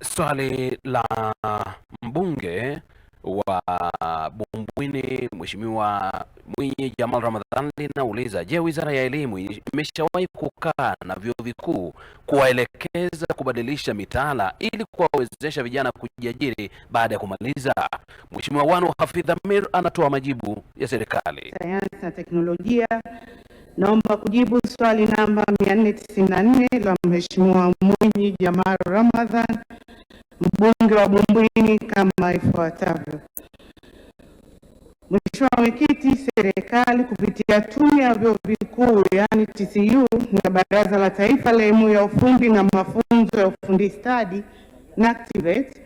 Swali la mbunge wa Bumbwini Mheshimiwa Mwinyi Jamal Ramadhan linauliza, je, Wizara ya Elimu imeshawahi kukaa na vyuo vikuu kuwaelekeza kubadilisha mitaala ili kuwawezesha vijana kujiajiri baada ya kumaliza? Mheshimiwa Wanu Hafidh Amir anatoa majibu ya serikali. Sayansi na Teknolojia. Naomba kujibu swali namba 494 la Mheshimiwa Mwinyi Jamal Ramadhan, mbunge wa Bumbwini, kama ifuatavyo. Mheshimiwa Mwenyekiti, serikali kupitia Tume ya Vyuo Vikuu yani TCU na Baraza la Taifa la Elimu ya Ufundi na Mafunzo ya Ufundi Stadi NACTVET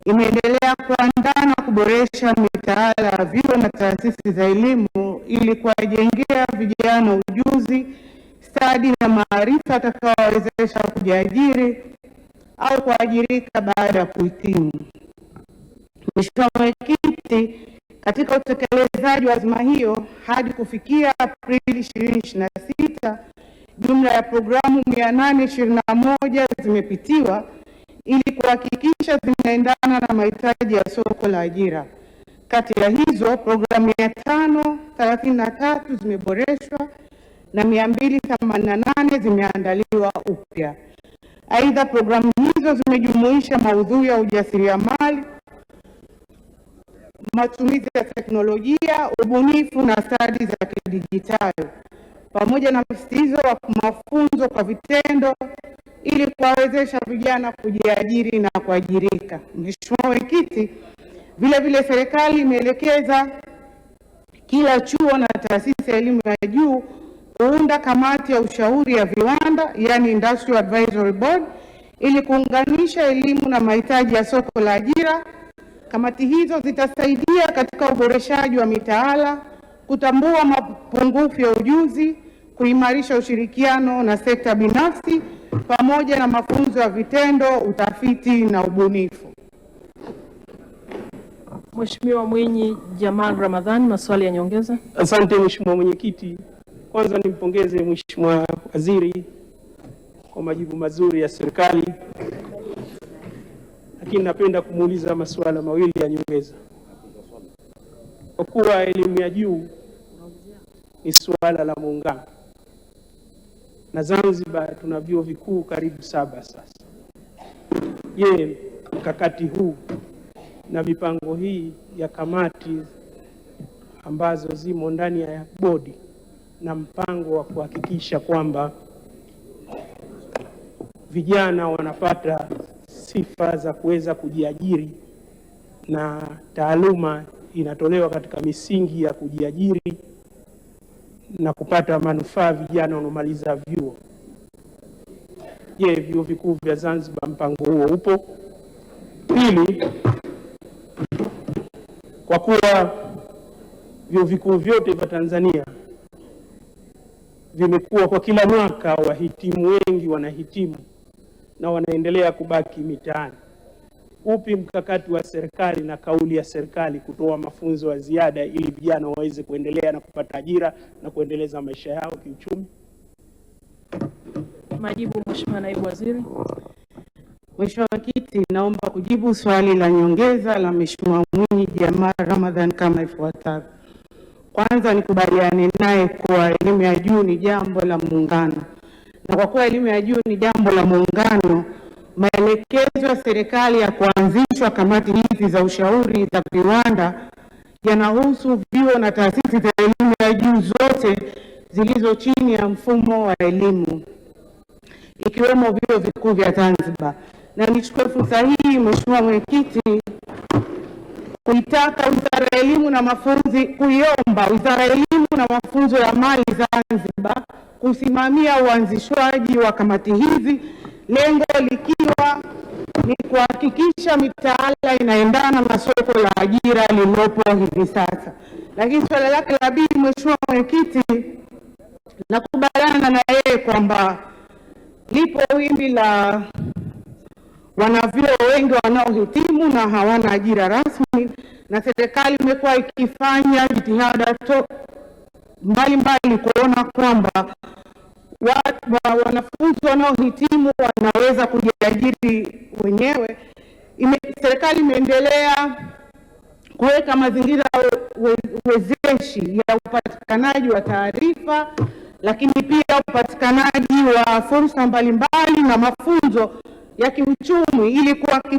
imeendelea kuandaa na kuboresha mitaala ya vyuo na taasisi za elimu ili kuwajengea vijana ujuzi, stadi na maarifa atakayowawezesha kujiajiri au kuajirika baada ya kuhitimu. Mheshimiwa Mwenyekiti, katika utekelezaji wa azma hiyo hadi kufikia Aprili 2026, jumla ya programu 821 zimepitiwa ili kuhakikisha zinaendana na mahitaji ya soko la ajira. Kati ya hizo programu 533 zimeboreshwa na 288 zimeandaliwa upya. Aidha, programu hizo zimejumuisha maudhui ya ujasiriamali, matumizi ya teknolojia, ubunifu na stadi za kidijitali, pamoja na msisitizo wa mafunzo kwa vitendo ili kuwawezesha vijana kujiajiri na kuajirika. Mheshimiwa Mwenyekiti, vile serikali imeelekeza kila chuo na taasisi ya elimu ya juu kuunda kamati ya ushauri ya viwanda yani Industrial Advisory Board ili kuunganisha elimu na mahitaji ya soko la ajira. Kamati hizo zitasaidia katika uboreshaji wa mitaala, kutambua mapungufu ya ujuzi, kuimarisha ushirikiano na sekta binafsi pamoja na mafunzo ya vitendo, utafiti na ubunifu. Mheshimiwa Mwinyi Jamal Ramadhan, maswali ya nyongeza. Asante Mheshimiwa Mwenyekiti. Kwanza nimpongeze Mheshimiwa Waziri kwa majibu mazuri ya serikali, lakini napenda kumuuliza masuala mawili ya nyongeza. Kwa kuwa elimu ya juu ni suala la muungano na Zanzibar tuna vyuo vikuu karibu 7 sasa. Je, mkakati huu na mipango hii ya kamati ambazo zimo ndani ya bodi na mpango wa kuhakikisha kwamba vijana wanapata sifa za kuweza kujiajiri na taaluma inatolewa katika misingi ya kujiajiri na kupata manufaa vijana wanaomaliza vyuo, je, vyuo vikuu vya Zanzibar mpango huo upo? Pili, kwa kuwa vyuo vikuu vyote vya Tanzania vimekuwa kwa kila mwaka wahitimu wengi wanahitimu na wanaendelea kubaki mitaani, upi mkakati wa serikali na kauli ya serikali kutoa mafunzo ya ziada ili vijana waweze kuendelea na kupata ajira na kuendeleza maisha yao kiuchumi? Majibu Mheshimiwa Naibu Waziri. Mheshimiwa Mwenyekiti, naomba kujibu swali la nyongeza la Mheshimiwa Mwinyi Jamal Ramadhan kama ifuatavyo. Kwanza nikubaliane naye kuwa elimu ya juu ni jambo la muungano. Na kwa kuwa elimu ya juu ni jambo la muungano, maelekezo ya serikali ya kuanzishwa kamati hizi za ushauri za viwanda yanahusu vyuo na taasisi za elimu ya juu zote zilizo chini ya mfumo wa elimu, ikiwemo vyuo vikuu vya Zanzibar. Na nichukue fursa hii Mheshimiwa Mwenyekiti kuitaka Wizara ya Elimu na Mafunzo, kuiomba Wizara ya Elimu na Mafunzo ya Amali Zanzibar kusimamia uanzishwaji wa kamati hizi, lengo likiwa ni kuhakikisha mitaala inaendana na soko la ajira lililopo hivi sasa. Lakini swala lake la pili, Mheshimiwa Mwenyekiti, nakubaliana na yeye kwamba lipo wimbi la wanavyuo wengi wanaohitimu na hawana ajira rasmi, na serikali imekuwa ikifanya jitihada mbalimbali kuona kwamba wanafunzi wanaohitimu wanaweza kujiajiri wenyewe. Serikali imeendelea kuweka mazingira wezeshi ya upatikanaji wa taarifa, lakini pia upatikanaji wa fursa mbalimbali na mafunzo ya kiuchumi ili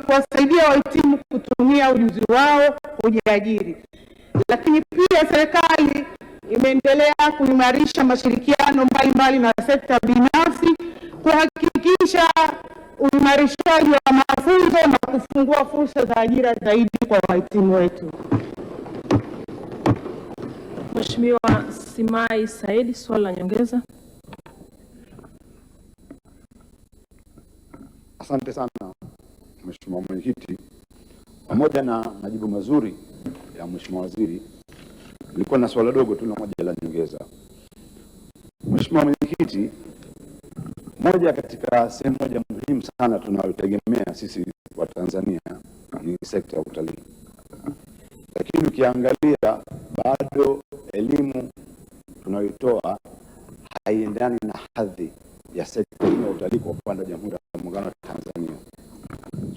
kuwasaidia wahitimu kutumia ujuzi wao kujiajiri. Lakini pia serikali imeendelea kuimarisha mashirikiano mbalimbali na sekta binafsi kuhakikisha uimarishaji wa mafunzo na kufungua fursa za ajira zaidi kwa wahitimu wetu. Mheshimiwa Simai Said, swali la nyongeza. Asante sana Mheshimiwa Mwenyekiti. Pamoja na majibu mazuri ya Mheshimiwa Waziri, nilikuwa na swala dogo tu moja la nyongeza. Mheshimiwa Mwenyekiti, moja katika sehemu moja muhimu sana tunayotegemea sisi wa Tanzania ni sekta ya utalii. Lakini ukiangalia bado elimu tunayotoa haiendani na hadhi ya sekta ya utalii kwa upande wa Jamhuri ya Muungano wa Tanzania.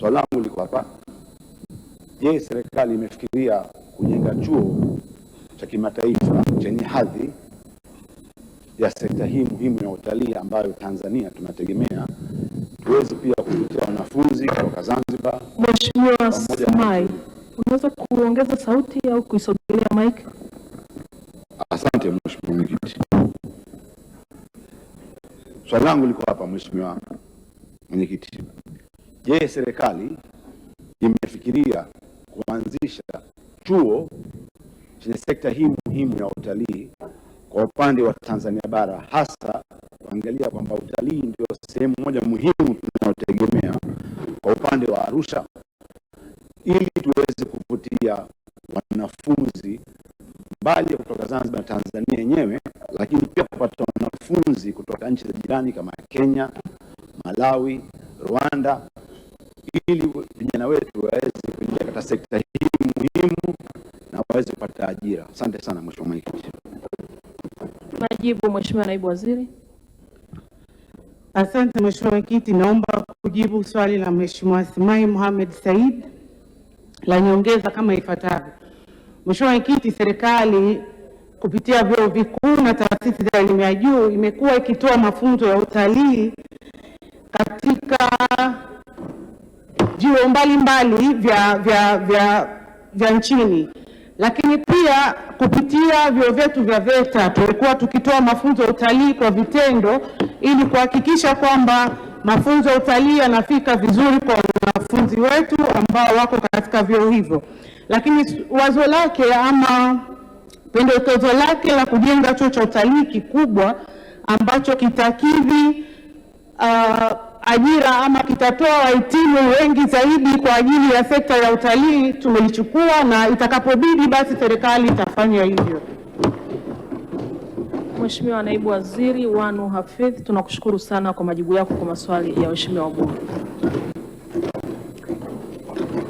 Swali langu liko hapa. Je, serikali imefikiria kujenga chuo cha kimataifa chenye hadhi ya sekta hii muhimu ya utalii ambayo Tanzania tunategemea tuweze pia kuvutia wanafunzi kutoka Zanzibar? Mheshimiwa Simai, unaweza kuongeza sauti au kuisogelea mic? Asante Mheshimiwa Mwenyekiti. Swali langu liko hapa Mheshimiwa Mwenyekiti. Je, serikali imefikiria kuanzisha chuo chenye sekta hii muhimu ya utalii kwa upande wa Tanzania bara, hasa kuangalia kwamba utalii ndio sehemu moja muhimu tunayotegemea kwa upande wa Arusha, ili tuweze kuvutia wanafunzi mbali kutoka Zanzibar na Tanzania yenyewe, lakini pia kupata wanafunzi kutoka nchi za jirani kama Kenya, Malawi, Rwanda, ili vijana wetu waweze kuingia katika sekta hii muhimu na waweze kupata ajira. Asante sana Mheshimiwa Mwenyekiti. Majibu Mheshimiwa Naibu Waziri. Asante Mheshimiwa Mwenyekiti, naomba kujibu swali la Mheshimiwa Simai Mohamed Said la nyongeza kama ifuatavyo. Mheshimiwa Mwenyekiti, serikali kupitia vyuo vikuu na taasisi za elimu ya juu imekuwa ikitoa mafunzo ya utalii katika vyuo mbalimbali vya nchini, lakini pia kupitia vyuo vyetu vya VETA tulikuwa tukitoa mafunzo ya utalii kwa vitendo ili kuhakikisha kwamba mafunzo ya utalii yanafika vizuri kwa wanafunzi wetu ambao wako katika vyuo hivyo. Lakini wazo lake ama pendekezo lake la kujenga chuo cha utalii kikubwa ambacho kitakidhi ajira ama kitatoa wahitimu wengi zaidi kwa ajili ya sekta ya utalii tumelichukua, na itakapobidi basi serikali itafanya hivyo. Mheshimiwa Naibu Waziri Wanu Hafidh, tunakushukuru sana kwa majibu yako kwa maswali ya waheshimiwa wabunge.